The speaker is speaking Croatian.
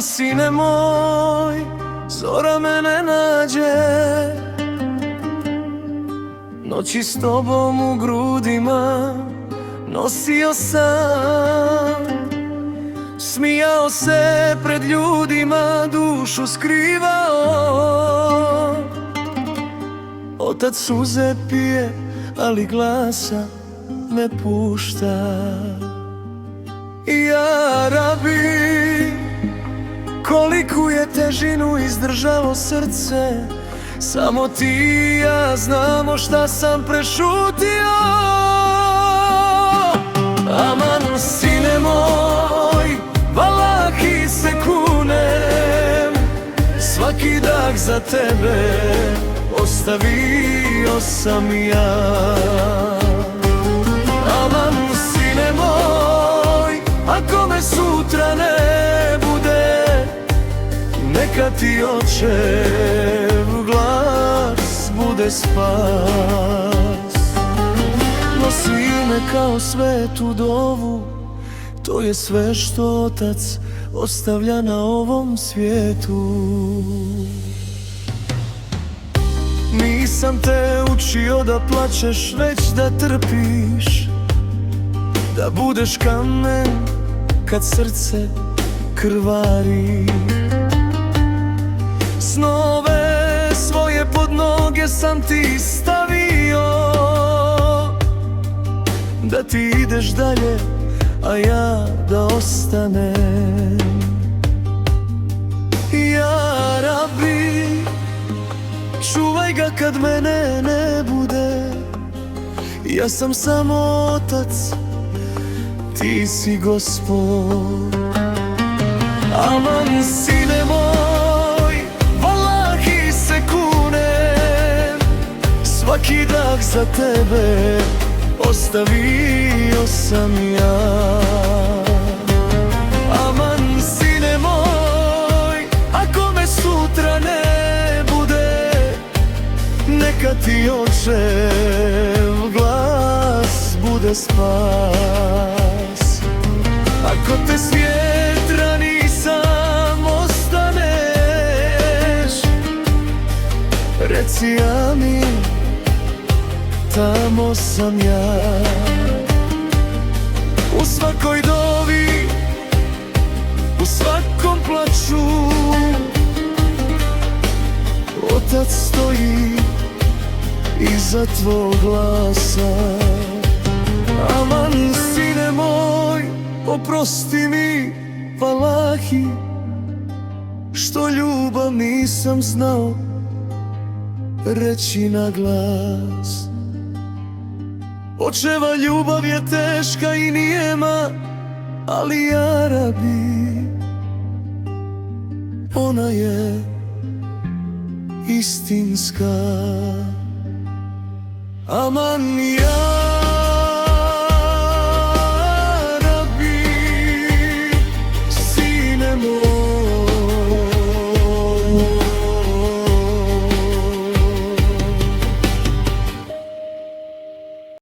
sine moj, zora me ne nađe. Noći s tobom u grudima nosio sam, smijao se pred ljudima, dušu skrivao. Otac suze pije, ali glasa ne pušta. Ja Rabi, koliku je težinu izdržalo srce, samo ti i ja znamo šta sam prešutio. Aman sine moj, valahi se kunem, svaki dah za tebe ostavio sam ja. Aman sine moj, ako me sutra ne bude, neka ti očev glas bude spas. Nosi me kao svetu dovu, to je sve što otac ostavlja na ovom svijetu. Nisam te učio da plačeš, već da trpiš, da budeš kamen kad srce krvari. Snove svoje pod noge sam ti stavio, da ti ideš dalje, a ja da ostanem. Ja Rabi, čuvaj ga kad mene ne bude, ja sam samo otac, ti si Gospod. Aman sine moj, valahi se kunem, svaki dah za tebe ostavio sam ja. Aman sine moj, ako me sutra ne bude, neka ti očev glas bude spas. Ako te s vjetra nisam ostaneš, reci amin, tamo sam ja. U svakoj dovi, u svakom plaču, otac stoji iza tvog glasa. Aman sine moj, oprosti mi valahi, što ljubav nisam znao reći na glas. Očeva ljubav je teška i nijema, ali ja Rabi, ona je istinska. Aman ja